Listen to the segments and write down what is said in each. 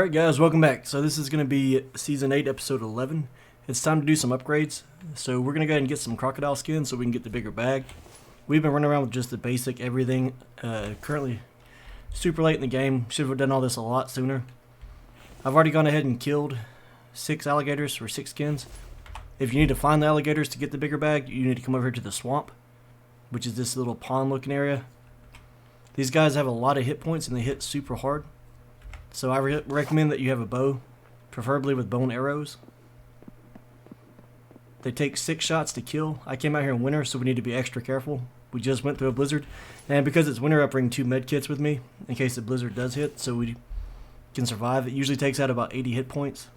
Alright guys, welcome back. So this is going to be Season 8, Episode 11. It's time to do some upgrades. So we're going to go ahead and get some crocodile skin so we can get the bigger bag. We've been running around with just the basic everything. Currently super late in the game. Should have done all this a lot sooner. I've already gone ahead and killed 6 alligators for 6 skins. If you need to find the alligators to get the bigger bag, you need to come over here to the swamp, which is this little pond looking area. These guys have a lot of hit points and they hit super hard. So I recommend that you have a bow, preferably with bow and arrows. They take 6 shots to kill. I came out here in winter, so we need to be extra careful. We just went through a blizzard, and because it's winter, I bring 2 med kits with me in case the blizzard does hit, so we can survive. It usually takes out about 80 hit points.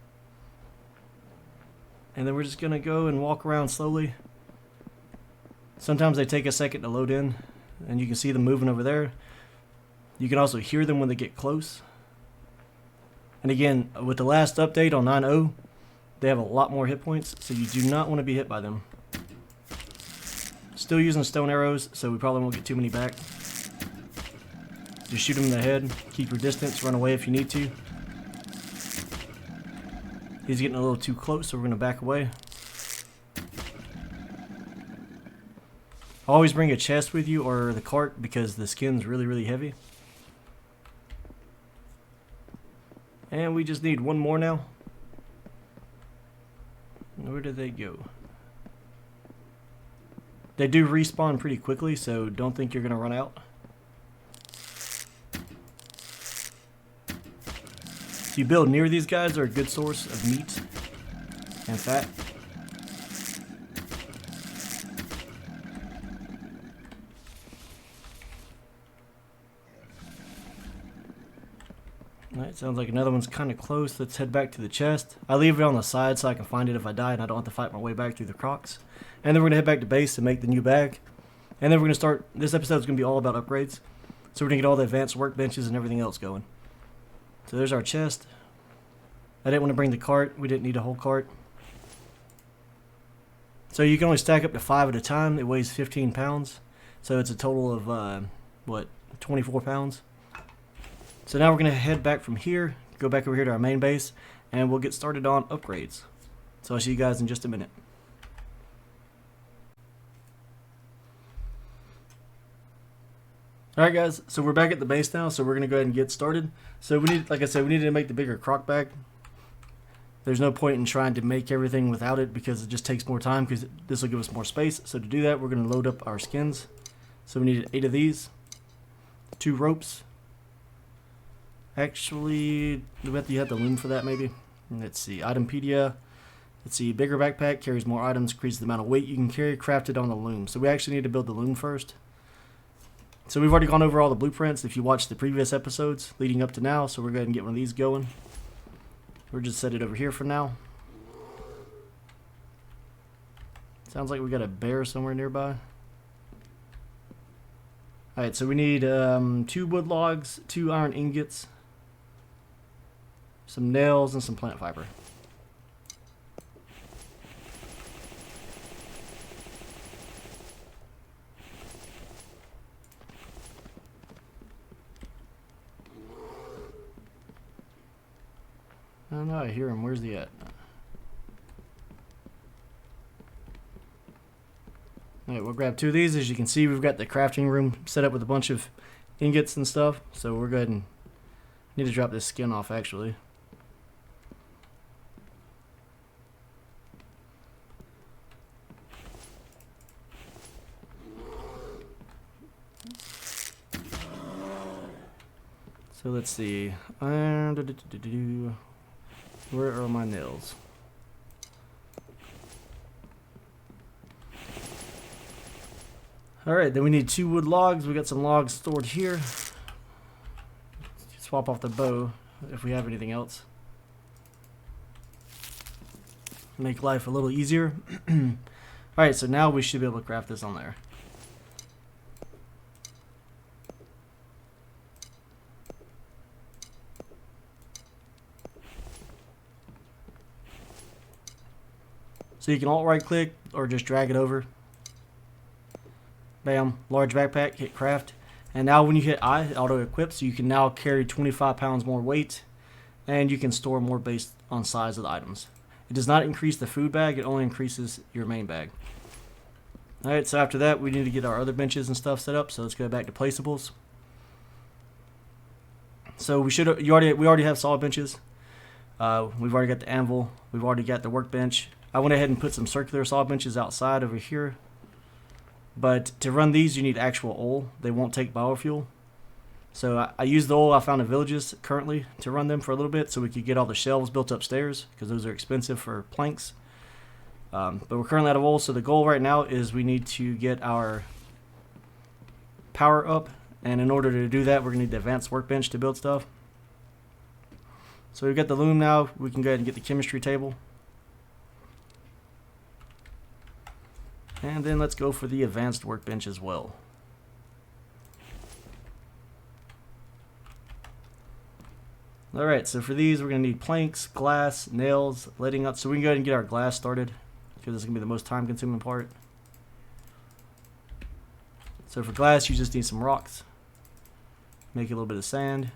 And then we're just going to go and walk around slowly. Sometimes they take a second to load in, and you can see them moving over there. You can also hear them when they get close. And again, with the last update on 9.0, they have a lot more hit points, so you do not want to be hit by them. Still using stone arrows, so we probably won't get too many back. Just shoot them in the head, keep your distance, run away if you need to. He's getting a little too close, so we're going to back away. Always bring a chest with you or the cart because the skin's really heavy. And we just need one more now. Where did they go? They do respawn pretty quickly, so don't think you're going to run out. If you build near these guys, they're a good source of meat and fat. Alright, sounds like another one's kind of close. Let's head back to the chest. I leave it on the side so I can find it if I die and I don't have to fight my way back through the crocs. And then we're going to head back to base to make the new bag. And then we're going to start, this episode is going to be all about upgrades. So we're going to get all the advanced workbenches and everything else going. So there's our chest. I didn't want to bring the cart. We didn't need a whole cart. So you can only stack up to 5 at a time. It weighs 15 pounds. So it's a total of, 24 pounds. So now we're going to head back from here, go back over here to our main base, and we'll get started on upgrades. So I'll see you guys in just a minute. Alright guys, so we're back at the base now, so we're going to go ahead and get started. So we need, like I said, we need to make the bigger croc bag. There's no point in trying to make everything without it because it just takes more time because this will give us more space. So to do that, we're going to load up our skins. So we need 8 of these, 2 ropes. Actually, you have the loom for that maybe. Let's see, Itempedia. Let's see, bigger backpack carries more items, increases the amount of weight you can carry, crafted on the loom. So we actually need to build the loom first. So we've already gone over all the blueprints if you watched the previous episodes leading up to now. So we're going to get one of these going. We're just set it over here for now. Sounds like we got a bear somewhere nearby. Alright, so we need 2 wood logs, 2 iron ingots, some nails, and some plant fiber. I don't know, I hear him. Where's he at? Alright, we'll grab 2 of these. As you can see, we've got the crafting room set up with a bunch of ingots and stuff. So we're good and need to drop this skin off actually. So let's see. Where are my nails? Alright, then we need 2 wood logs. We got some logs stored here. Swap off the bow if we have anything else. Make life a little easier. Alright, so now we should be able to craft this on there. So you can alt right click or just drag it over. Bam, large backpack, hit craft. And now when you hit I, it auto equips, so you can now carry 25 pounds more weight and you can store more based on size of the items. It does not increase the food bag, it only increases your main bag. Alright, so after that we need to get our other benches and stuff set up, so let's go back to placeables. So we already have solid benches. We've already got the anvil, we've already got the workbench. I went ahead and put some circular saw benches outside over here. But to run these, you need actual oil. They won't take biofuel. So I use the oil I found in villages currently to run them for a little bit so we could get all the shelves built upstairs because those are expensive for planks. But we're currently out of oil, so the goal right now is we need to get our power up. And in order to do that, we're going to need the advanced workbench to build stuff. So we've got the loom now. We can go ahead and get the chemistry table. And then let's go for the advanced workbench as well. Alright, so for these we're going to need planks, glass, nails, leading up. So we can go ahead and get our glass started because it's going to be the most time consuming part. So for glass you just need some rocks. Make a little bit of sand.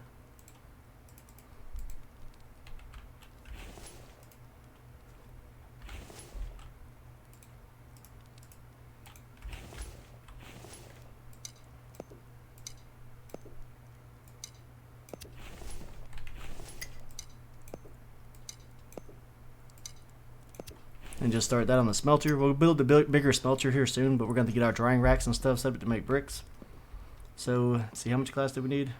And just start that on the smelter. We'll build the bigger smelter here soon, but we're going to get our drying racks and stuff set up to make bricks. So, let's see, how much glass do we need?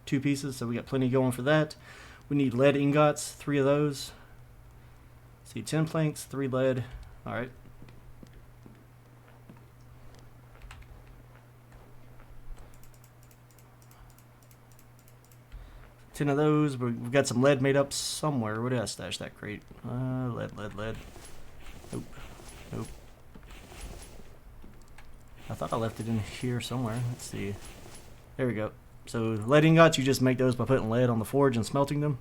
2 pieces, so we got plenty going for that. We need lead ingots, 3 of those. Let's see, 10 planks, 3 lead. Alright. Ten of those. We've got some lead made up somewhere. Where did I stash that crate? Lead. Nope. I thought I left it in here somewhere. Let's see. There we go. So lead ingots, you just make those by putting lead on the forge and smelting them.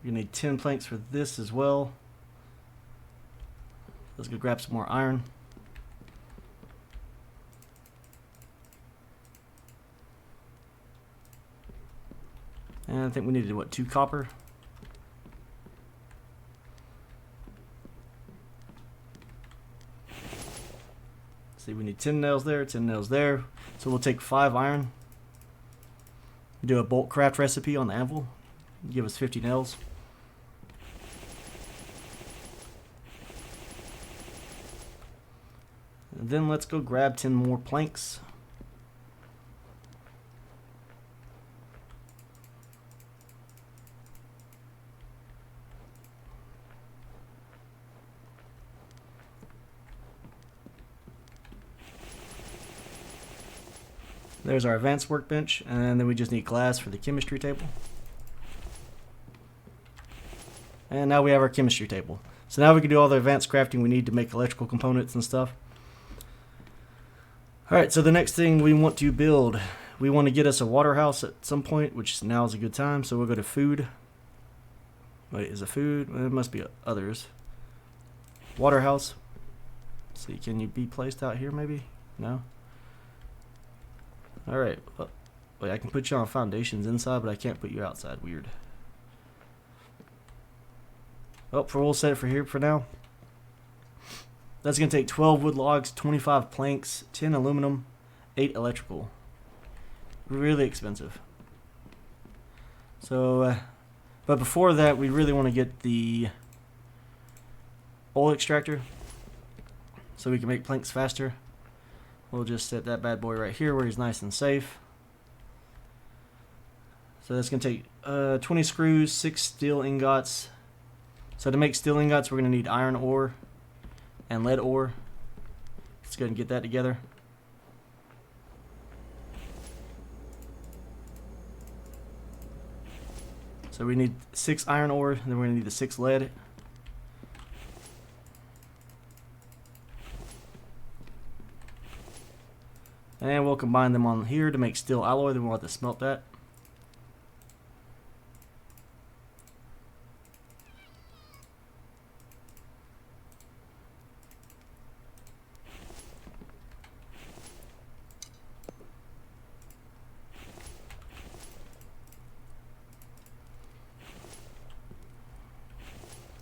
You need 10 planks for this as well. Let's go grab some more iron. And I think we needed, what, 2 copper? See, we need 10 nails there, 10 nails there. So we'll take 5 iron. Do a bolt craft recipe on the anvil. Give us 50 nails. And then let's go grab 10 more planks. There's our advanced workbench, and then we just need glass for the chemistry table. And now we have our chemistry table. So now we can do all the advanced crafting we need to make electrical components and stuff. Alright, so the next thing we want to build, we want to get us a water house at some point, which now is a good time. So we'll go to food. Wait, is it food? Well, it must be others. Water house. Let's see, can you be placed out here maybe? No? Alright, wait, I can put you on foundations inside, but I can't put you outside. Weird. Oh, we'll set it for here for now. That's going to take 12 wood logs, 25 planks, 10 aluminum, 8 electrical. Really expensive. So, but before that, we really want to get the oil extractor so we can make planks faster. We'll just set that bad boy right here where he's nice and safe. So that's going to take 20 screws, 6 steel ingots. So to make steel ingots, we're going to need iron ore and lead ore. Let's go ahead and get that together. So we need 6 iron ore, and then we're going to need the 6 lead. And we'll combine them on here to make steel alloy, then we'll have to smelt that.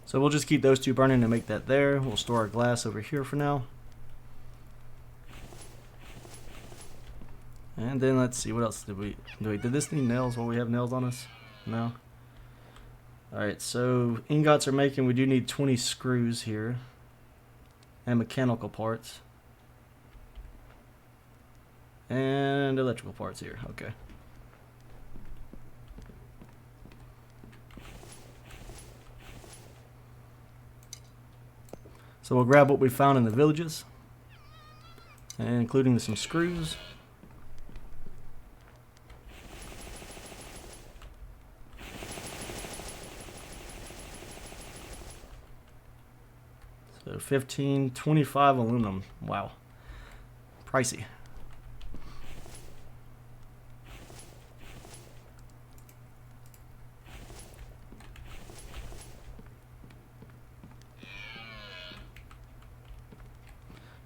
So we'll just keep those two burning and make that there. We'll store our glass over here for now. And then let's see, what else did we do? Did this need nails? Well, we have nails on us? No. Alright, so ingots are making, we do need 20 screws here. And mechanical parts. And electrical parts here, okay. So we'll grab what we found in the villages, and including some screws. So 15, 25 aluminum. Wow. Pricey.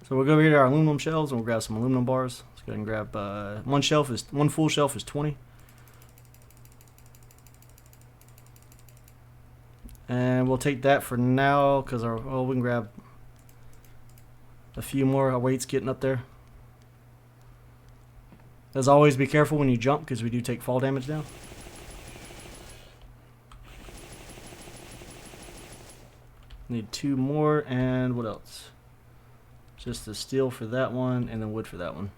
So we'll go over here to our aluminum shelves and we'll grab some aluminum bars. Let's go ahead and grab one full shelf is 20. And we'll take that for now because we can grab a few more. Our weight's getting up there. As always, be careful when you jump because we do take fall damage now. Need 2 more, and what else? Just the steel for that one and then wood for that one.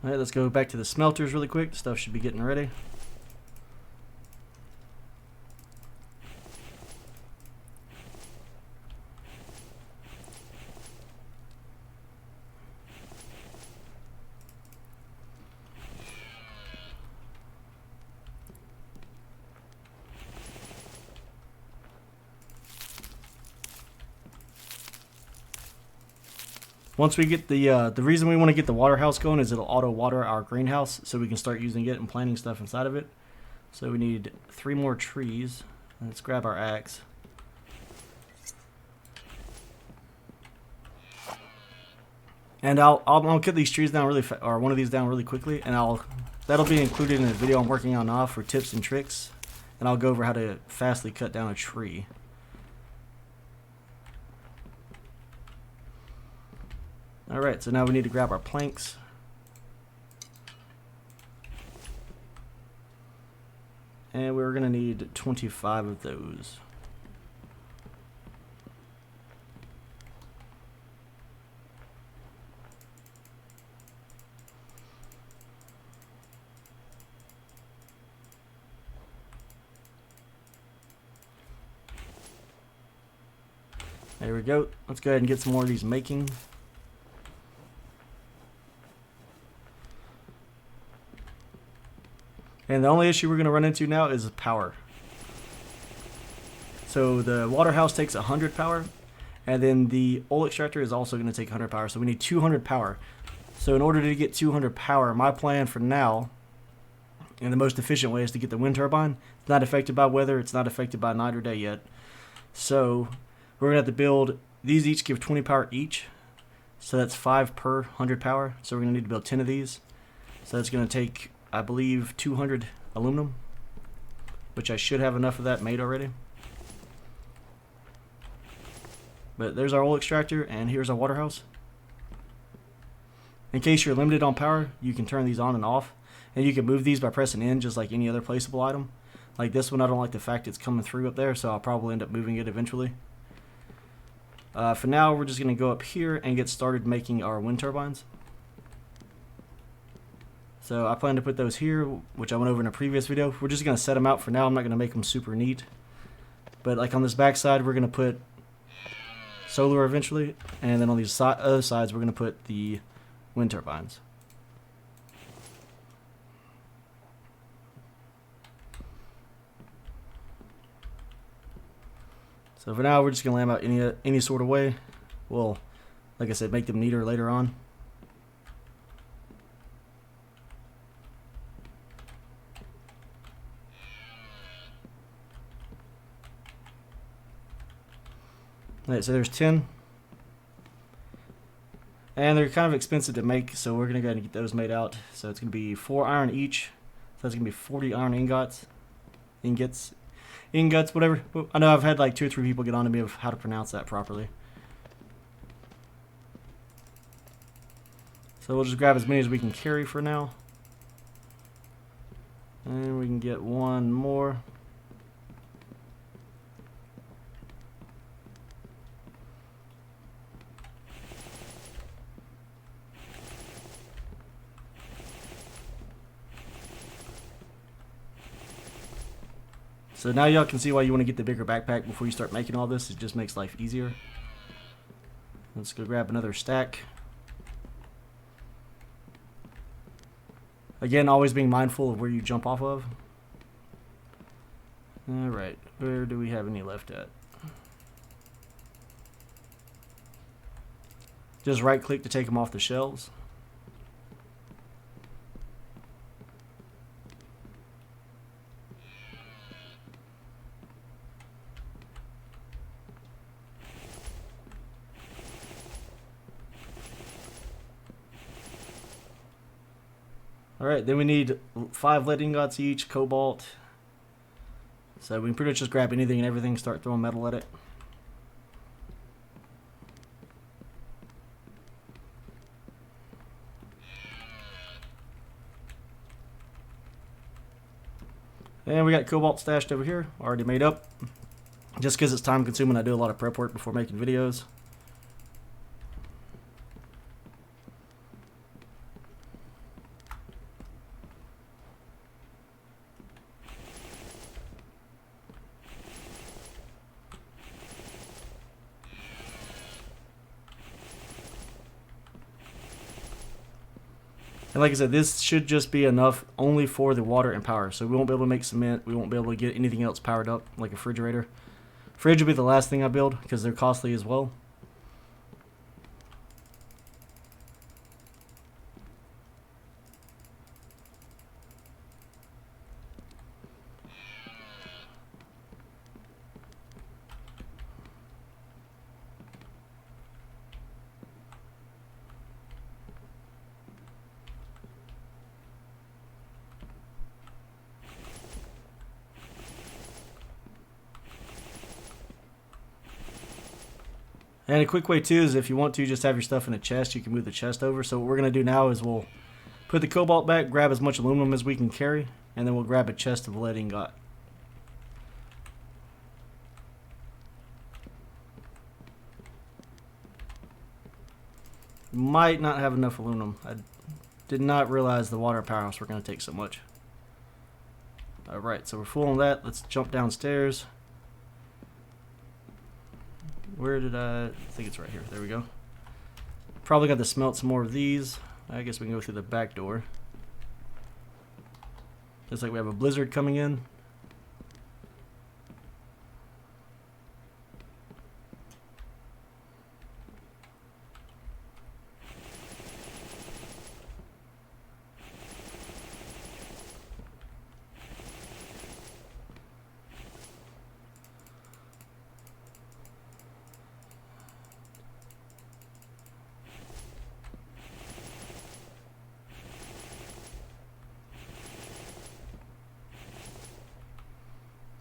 Alright, let's go back to the smelters really quick. The stuff should be getting ready. Once we get the reason we want to get the water house going is it'll auto water our greenhouse so we can start using it and planting stuff inside of it. So we need 3 more trees. Let's grab our axe. And I'll cut these trees down really or one of these down really quickly, and that'll be included in the video I'm working on for tips and tricks, and I'll go over how to fastly cut down a tree. Alright, so now we need to grab our planks. And we're going to need 25 of those. There we go. Let's go ahead and get some more of these making. And the only issue we're going to run into now is power. So the water house takes 100 power, and then the oil extractor is also going to take 100 power. So we need 200 power. So in order to get 200 power, my plan for now, and the most efficient way, is to get the wind turbine. It's not affected by weather. It's not affected by night or day yet. So we're going to have to build, these each give 20 power each. So that's 5 per 100 power. So we're going to need to build 10 of these. So that's going to take, I believe, 200 aluminum, which I should have enough of that made already. But there's our oil extractor, and here's our water house. In case you're limited on power, you can turn these on and off, and you can move these by pressing N just like any other placeable item. Like this one, I don't like the fact it's coming through up there, so I'll probably end up moving it eventually. For now, we're just going to go up here and get started making our wind turbines. So I plan to put those here, which I went over in a previous video. We're just going to set them out for now. I'm not going to make them super neat. But like on this back side, we're going to put solar eventually. And then on these other sides, we're going to put the wind turbines. So for now, we're just going to lay them out any sort of way. We'll, like I said, make them neater later on. Alright, so there's 10. And they're kind of expensive to make, so we're going to go ahead and get those made out. So it's going to be 4 iron each. So that's going to be 40 iron ingots, whatever. I know I've had like 2 or 3 people get on to me of how to pronounce that properly. So we'll just grab as many as we can carry for now. And we can get 1 more. So now y'all can see why you want to get the bigger backpack before you start making all this. It just makes life easier. Let's go grab another stack. Again, always being mindful of where you jump off of. Alright, where do we have any left at? Just right click to take them off the shelves. Alright, then we need 5 lead ingots each, cobalt. So we can pretty much just grab anything and everything, start throwing metal at it. And we got cobalt stashed over here, already made up. Just because it's time consuming, I do a lot of prep work before making videos. And like I said, this should just be enough only for the water and power. So we won't be able to make cement. We won't be able to get anything else powered up, like a refrigerator. Fridge will be the last thing I build, because they're costly as well. And a quick way too is if you want to just have your stuff in a chest, you can move the chest over. So what we're going to do now is we'll put the cobalt back, grab as much aluminum as we can carry, and then we'll grab a chest of lead ingot. Might not have enough aluminum. I did not realize the water powerhouse were going to take so much. Alright, so we're full on that. Let's jump downstairs. Where did I think it's right here. There we go. Probably got to smelt some more of these. I guess we can go through the back door. Looks like we have a blizzard coming in.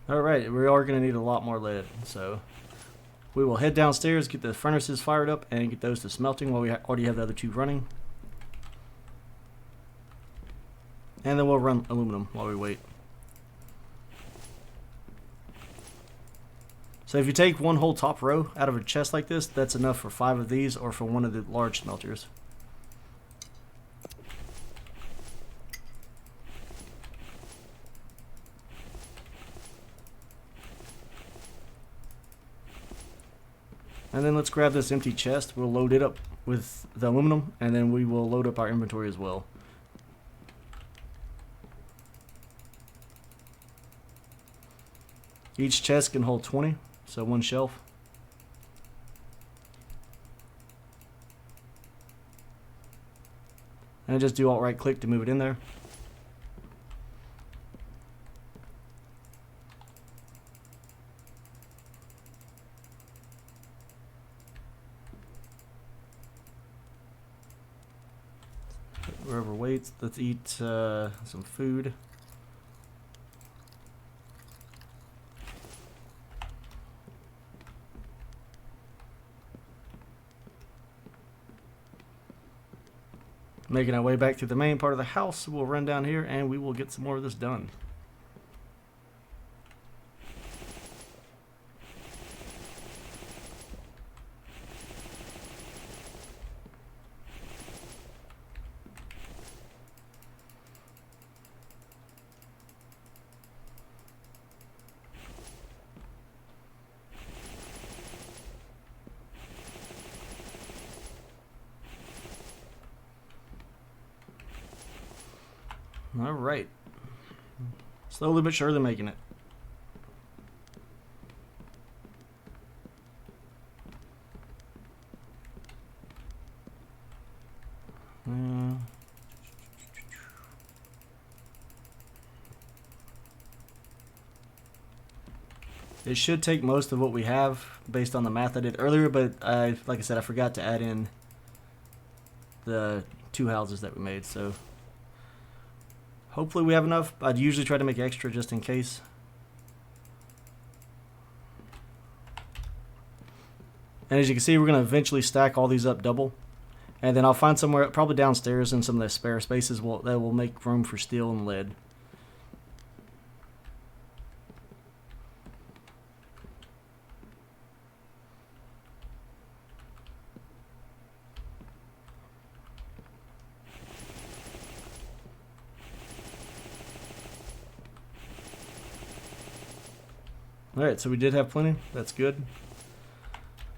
Alright, we are going to need a lot more lead, so we will head downstairs, get the furnaces fired up, and get those to smelting while we already have the other 2 running. And then we'll run aluminum while we wait. So if you take one whole top row out of a chest like this, that's enough for 5 of these or for one of the large smelters. And then let's grab this empty chest. We'll load it up with the aluminum, and then we will load up our inventory as well. Each chest can hold 20, so 1 shelf. And just do alt-right click to move it in there. weights. Let's eat some food. Making our way back to the main part of the house, we'll run down here and we will get some more of this done. All right. Slowly but surely making it. It should take most of what we have based on the math I did earlier, but like I said, I forgot to add in the 2 houses that we made, so hopefully we have enough. I'd usually try to make extra just in case. And as you can see, we're going to eventually stack all these up double. And then I'll find somewhere, probably downstairs in some of the spare spaces, that will make room for steel and lead. Alright, so we did have plenty. That's good.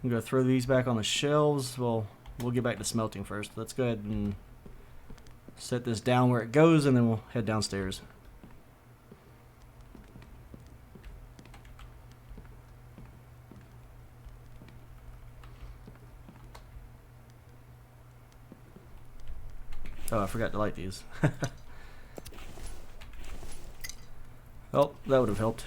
I'm going to throw these back on the shelves. Well, we'll get back to smelting first. Let's go ahead and set this down where it goes, and then we'll head downstairs. Oh, I forgot to light these. Oh, that would have helped.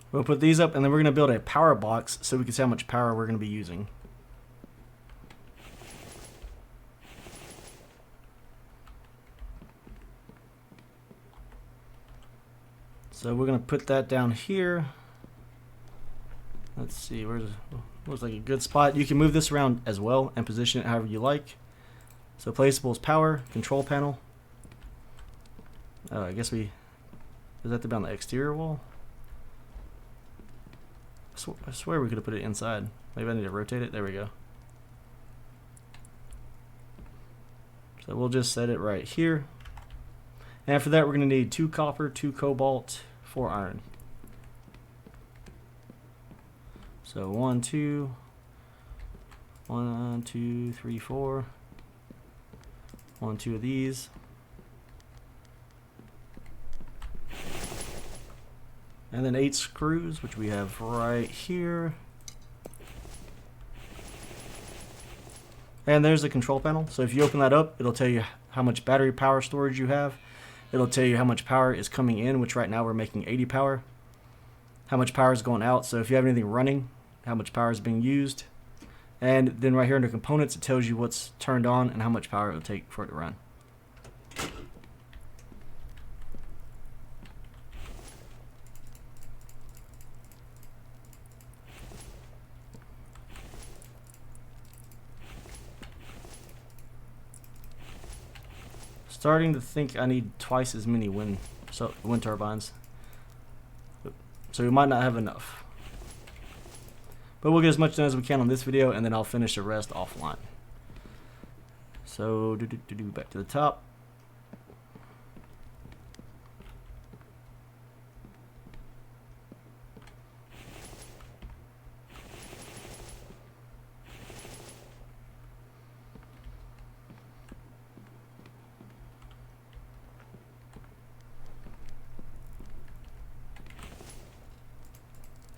We'll put these up, and then we're going to build a power box so we can see how much power we're going to be using. So we're going to put that down here. Let's see, looks like a good spot. You can move this around as well and position it however you like. So placeable is power, control panel. I guess does that have to be on the exterior wall? I swear we could have put it inside. Maybe I need to rotate it. There we go. So we'll just set it right here. And after that, we're going to need 2 copper, 2 cobalt, 4 iron. So 1, 2, 1, 2, 3, 4. 1, 2 of these. And then 8 screws, which we have right here. And there's the control panel. So if you open that up, it'll tell you how much battery power storage you have. It'll tell you how much power is coming in, which right now we're making 80 power. How much power is going out. So if you have anything running, how much power is being used. And then right here under components, it tells you what's turned on and how much power it will take for it to run. Starting to think I need twice as many wind turbines. So we might not have enough. But we'll get as much done as we can on this video, and then I'll finish the rest offline. So back to the top.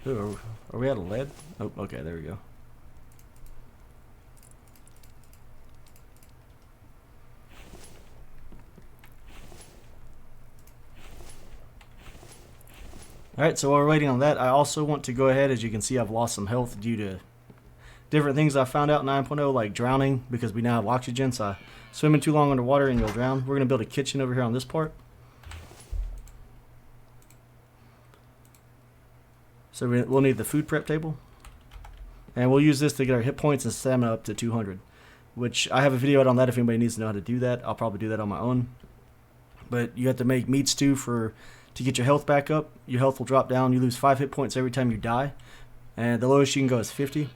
Ooh, are we out of lead? Oh, okay, there we go. Alright, so while we're waiting on that, I also want to go ahead, as you can see I've lost some health due to different things I found out in 9.0, like drowning, because we now have oxygen, so swimming too long underwater and you'll drown. We're going to build a kitchen over here on this part. So we'll need the food prep table. And we'll use this to get our hit points and stamina up to 200. Which, I have a video out on that if anybody needs to know how to do that. I'll probably do that on my own. But you have to make meat stew to get your health back up. Your health will drop down. You lose 5 hit points every time you die. And the lowest you can go is 50.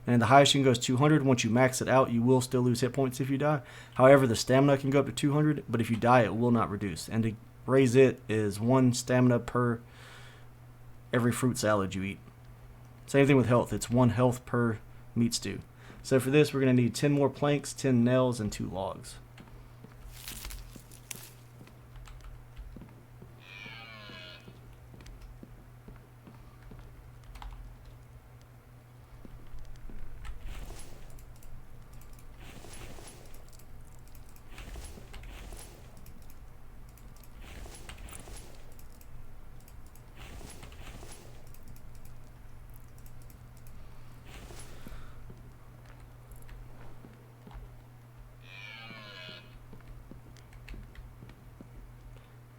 And the highest you can go is 200. Once you max it out, you will still lose hit points if you die. However, the stamina can go up to 200. But if you die, it will not reduce. And to raise it is 1 stamina per every fruit salad you eat. Same thing with health. It's 1 health per meat stew. So for this, we're going to need 10 more planks, 10 nails, and 2 logs.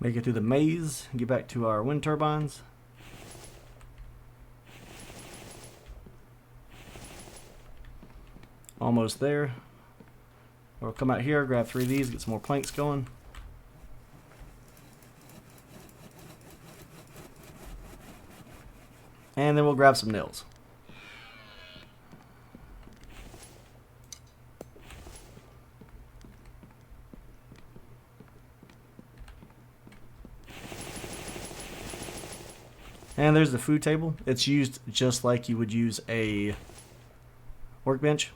Make it through the maze, get back to our wind turbines. Almost there. We'll come out here, grab 3 of these, get some more planks going. And then we'll grab some nails. And there's the food table. It's used just like you would use a workbench.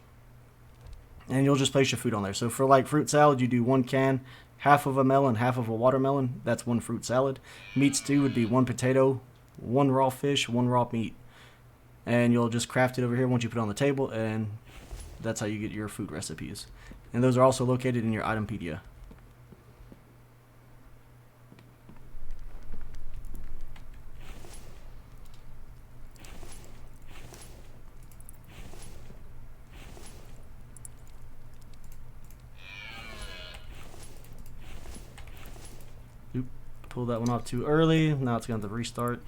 And you'll just place your food on there. So for like fruit salad, you do 1 can, half of a melon, half of a watermelon. That's 1 fruit salad. Meat stew would be 1 potato, 1 raw fish, 1 raw meat. And you'll just craft it over here once you put it on the table, and that's how you get your food recipes. And those are also located in your itempedia. Oop, pulled that one off too early. Now it's going to have to restart.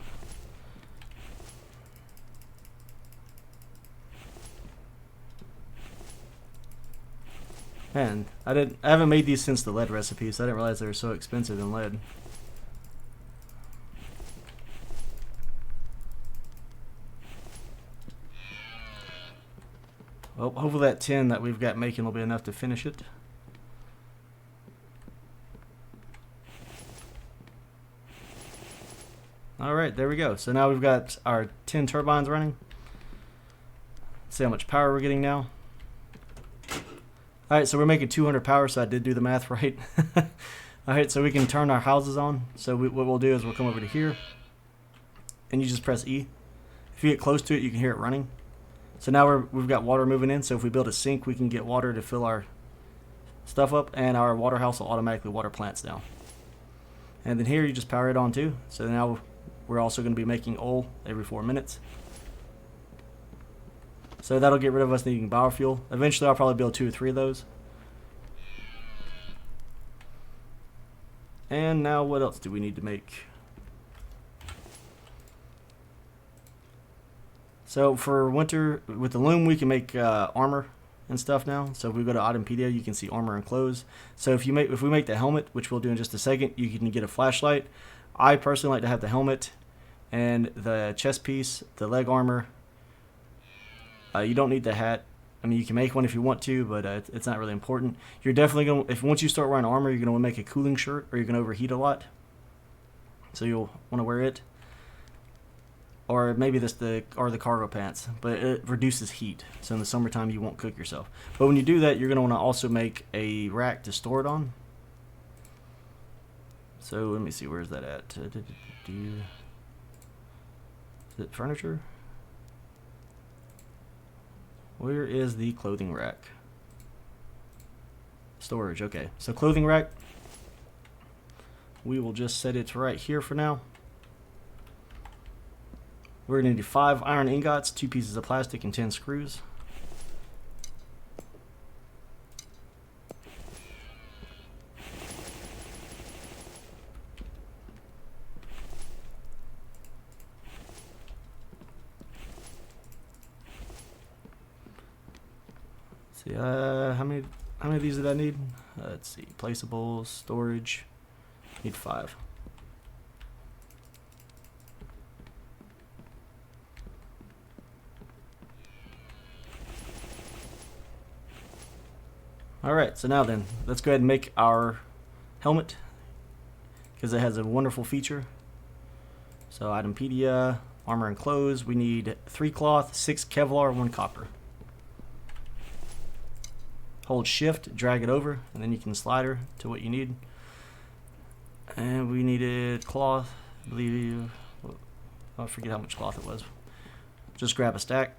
Man, I haven't made these since the lead recipe, so I didn't realize they were so expensive in lead. Well, hopefully that tin that we've got making will be enough to finish it. Alright, there we go. So now we've got our 10 turbines running. Let's see how much power we're getting now. Alright, so we're making 200 power, so I did do the math right. Alright, so we can turn our houses on. So what we'll do is we'll come over to here, and you just press E. If you get close to it, you can hear it running. So now we've got water moving in, so if we build a sink, we can get water to fill our stuff up, and our water house will automatically water plants down. And then here, you just power it on too. So now we're also going to be making oil every 4 minutes. So that'll get rid of us needing biofuel. Eventually I'll probably build 2 or 3 of those. And now what else do we need to make? So for winter, with the loom we can make armor and stuff now. So if we go to Itempedia, you can see armor and clothes. So if we make the helmet, which we'll do in just a second, you can get a flashlight. I personally like to have the helmet and the chest piece, the leg armor. You don't need the hat. I mean, you can make one if you want to, but it's not really important. You're definitely going to, once you start wearing armor, you're going to want to make a cooling shirt, or you're going to overheat a lot. So you'll want to wear it. Or maybe the cargo pants, but it reduces heat. So in the summertime, you won't cook yourself. But when you do that, you're going to want to also make a rack to store it on. So let me see, where's that at? Is it furniture? Where is the clothing rack? Storage, okay. So clothing rack, we will just set it right here for now. We're going to need 5 iron ingots, 2 pieces of plastic, and 10 screws. See, how many of these did I need? Let's see, placeables, storage. Need 5. Alright, so now then, let's go ahead and make our helmet, because it has a wonderful feature. So itempedia, armor and clothes, we need 3 cloth, 6 Kevlar, 1 copper. Hold shift, drag it over, and then you can slider to what you need. And we needed cloth, I believe, I forget how much cloth it was. Just grab a stack.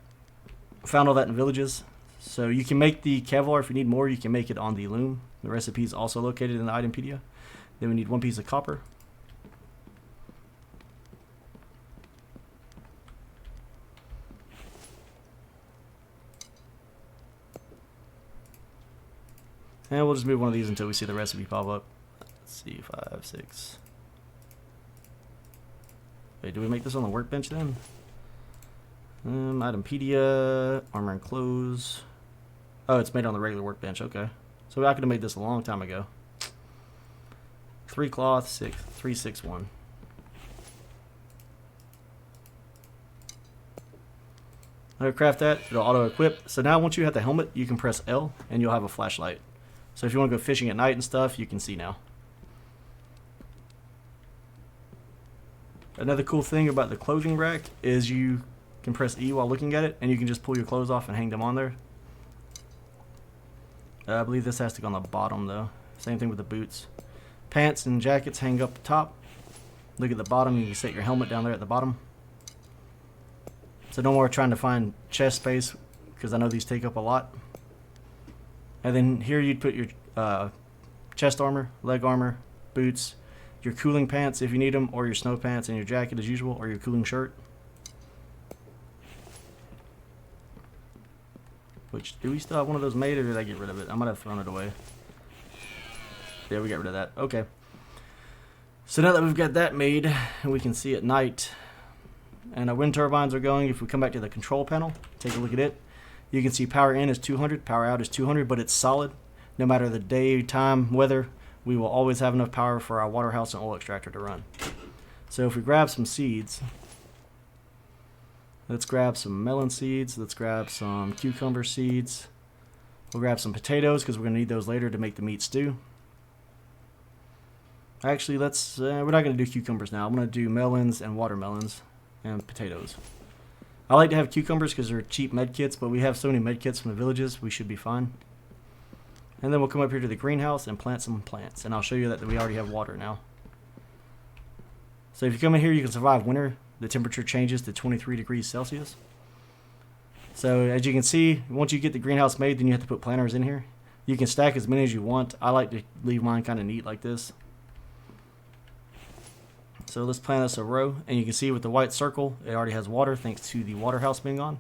Found all that in villages. So you can make the Kevlar if you need more, you can make it on the loom. The recipe is also located in the itempedia. Then we need 1 piece of copper. And we'll just move one of these until we see the recipe pop up. Let's see, 5, 6. Wait, do we make this on the workbench then? Itempedia, armor and clothes. Oh, it's made on the regular workbench, okay. So I could have made this a long time ago. 3 cloth, 6, 3, 6, 1. I'll craft that, it'll auto equip. So now once you have the helmet, you can press L and you'll have a flashlight. So if you want to go fishing at night and stuff, you can see now. Another cool thing about the clothing rack is you can press E while looking at it, and you can just pull your clothes off and hang them on there. I believe this has to go on the bottom though. Same thing with the boots. Pants and jackets hang up the top. Look at the bottom, you can set your helmet down there at the bottom. So no more trying to find chest space, because I know these take up a lot. And then here you'd put your chest armor, leg armor, boots, your cooling pants if you need them, or your snow pants, and your jacket as usual, or your cooling shirt. Which, do we still have one of those made, or did I get rid of it? I might have thrown it away. Yeah, we got rid of that. Okay. So now that we've got that made, and we can see at night, and our wind turbines are going, if we come back to the control panel, take a look at it, you can see power in is 200, power out is 200, but it's solid. No matter the day, time, weather, we will always have enough power for our water house and oil extractor to run. So if we grab some seeds, let's grab some melon seeds, let's grab some cucumber seeds, we'll grab some potatoes because we're going to need those later to make the meat stew. Actually, we're not going to do cucumbers now. I'm going to do melons and watermelons and potatoes. I like to have cucumbers because they're cheap med kits, but we have so many med kits from the villages, we should be fine. And then we'll come up here to the greenhouse and plant some plants, and I'll show you that we already have water now. So if you come in here, you can survive winter. The temperature changes to 23 degrees Celsius. So as you can see, once you get the greenhouse made, then you have to put planters in here. You can stack as many as you want. I like to leave mine kind of neat like this. So let's plant us a row, and you can see with the white circle, it already has water thanks to the water house being on.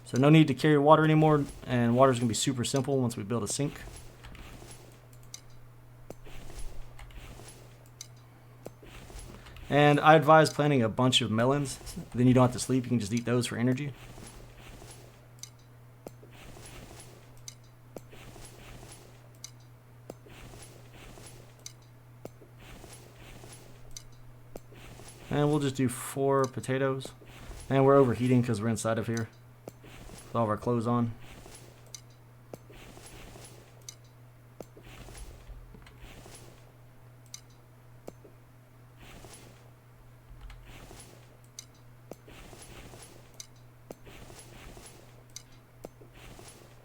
So no need to carry water anymore, and water is going to be super simple once we build a sink. And I advise planting a bunch of melons, then you don't have to sleep, you can just eat those for energy. And we'll just do 4 potatoes. And we're overheating because we're inside of here with all of our clothes on.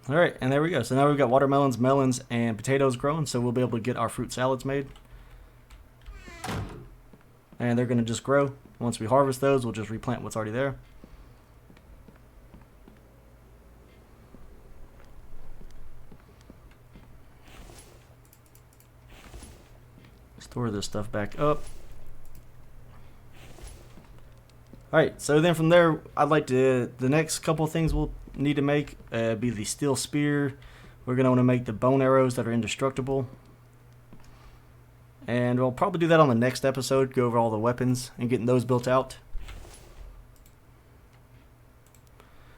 Alright, and there we go. So now we've got watermelons, melons, and potatoes growing, so we'll be able to get our fruit salads made. and they're going to just grow. Once we harvest those, we'll just replant what's already there. Store this stuff back up. Alright, so then from there, I'd like to, the next couple of things we'll need to make be the steel spear. We're going to want to make the bone arrows that are indestructible. And we'll probably do that on the next episode, go over all the weapons and getting those built out.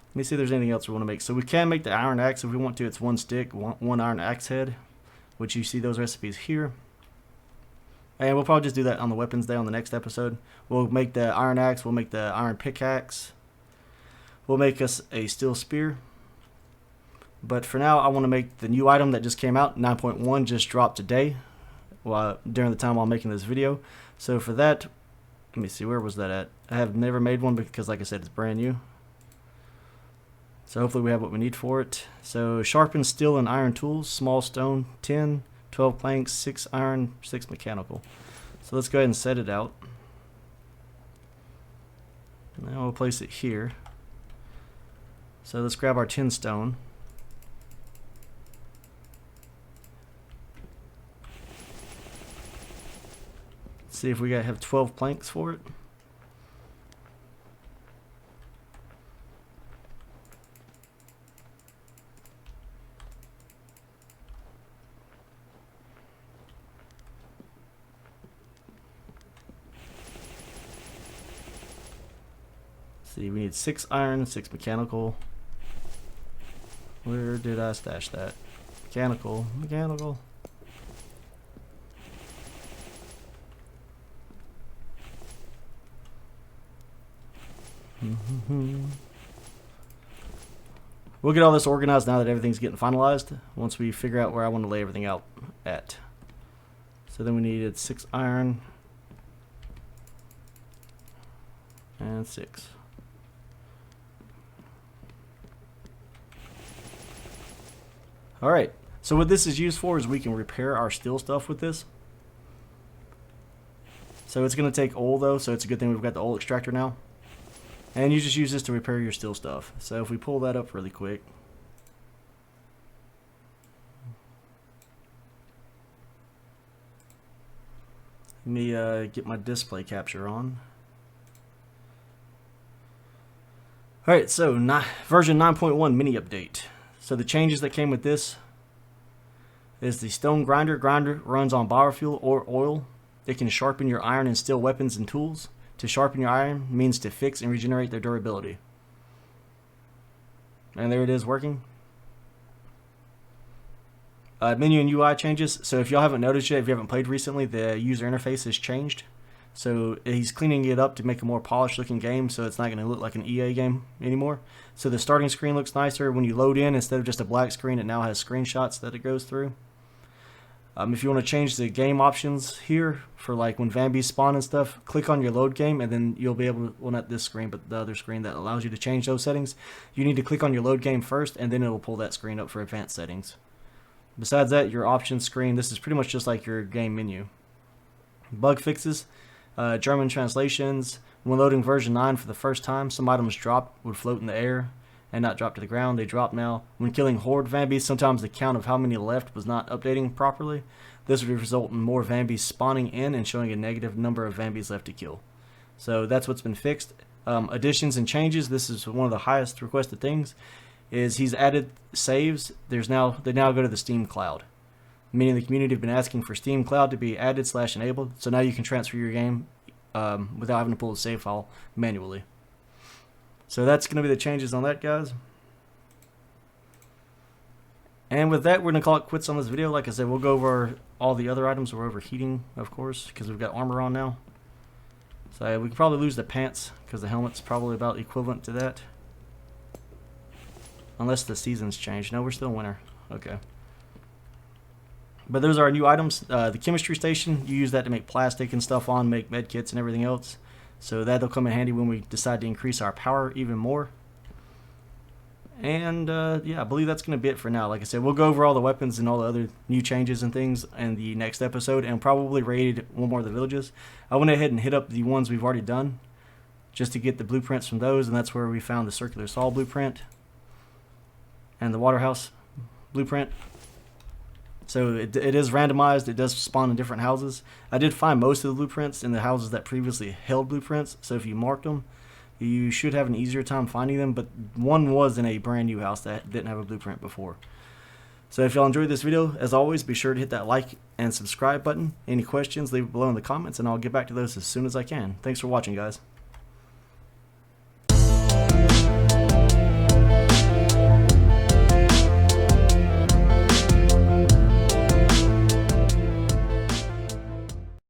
Let me see if there's anything else we want to make. So we can make the iron axe if we want to. It's one stick, one iron axe head, which you see those recipes here. And we'll probably just do that on the weapons day on the next episode. We'll make the iron axe, we'll make the iron pickaxe. We'll make us a steel spear. But for now, I want to make the new item that just came out, 9.1, just dropped today, during the time while making this video. So for that, let me see, where was that at? I have never made one because, like I said, it's brand new. So hopefully we have what we need for it. So sharpened steel and iron tools, small stone, 10, 12 planks, 6 iron, 6 mechanical. So let's go ahead and set it out. Now we'll place it here. So let's grab our 10 stone. See if we have 12 planks for it. See, we need 6 iron, 6 mechanical. Where did I stash that? Mechanical. We'll get all this organized now that everything's getting finalized, once we figure out where I want to lay everything out at. So then we needed 6 iron and 6. Alright, so what this is used for is we can repair our steel stuff with this. So it's going to take oil though, so it's a good thing we've got the oil extractor now. And you just use this to repair your steel stuff. So if we pull that up really quick. Let me get my display capture on. Alright, so version 9.1 mini update. So the changes that came with this is the stone grinder. Grinder runs on biofuel or oil. It can sharpen your iron and steel weapons and tools. To sharpen your iron means to fix and regenerate their durability. And there it is working. Menu and UI changes. So if y'all haven't noticed yet, if you haven't played recently, the user interface has changed. So he's cleaning it up to make a more polished looking game, so it's not going to look like an EA game anymore. So the starting screen looks nicer. When you load in, instead of just a black screen, it now has screenshots that it goes through. If you want to change the game options here for like when Vambies spawn and stuff, click on your load game and then you'll be able to, well, not this screen, but the other screen that allows you to change those settings. You need to click on your load game first and then it'll pull that screen up for advanced settings. Besides that, your options screen, this is pretty much just like your game menu. Bug fixes, German translations. When loading version 9 for the first time, some items would float in the air and not drop to the ground. They drop now. When killing horde Vambies, sometimes the count of how many left was not updating properly. This would result in more Vambies spawning in and showing a negative number of Vambies left to kill. So that's what's been fixed. Additions and changes, this is one of the highest requested things, is he's added saves. They now go to the Steam Cloud. Meaning the community have been asking for Steam Cloud to be added / enabled, so now you can transfer your game without having to pull the save file manually. So that's going to be the changes on that, guys. And with that, we're going to call it quits on this video. Like I said, we'll go over all the other items. We're overheating, of course, because we've got armor on now. So we could probably lose the pants, because the helmet's probably about equivalent to that. Unless the seasons change. No, we're still in winter. Okay. But those are our new items. The chemistry station, you use that to make plastic and stuff on, make med kits and everything else. So that'll come in handy when we decide to increase our power even more. And yeah, I believe that's going to be it for now. Like I said, we'll go over all the weapons and all the other new changes and things in the next episode, and probably raid one more of the villages. I went ahead and hit up the ones we've already done just to get the blueprints from those, and that's where we found the circular saw blueprint and the waterhouse blueprint. So it is randomized. It does spawn in different houses. I did find most of the blueprints in the houses that previously held blueprints, so if you marked them, you should have an easier time finding them, but one was in a brand new house that didn't have a blueprint before. So if y'all enjoyed this video, as always, be sure to hit that like and subscribe button. Any questions, leave it below in the comments, and I'll get back to those as soon as I can. Thanks for watching, guys.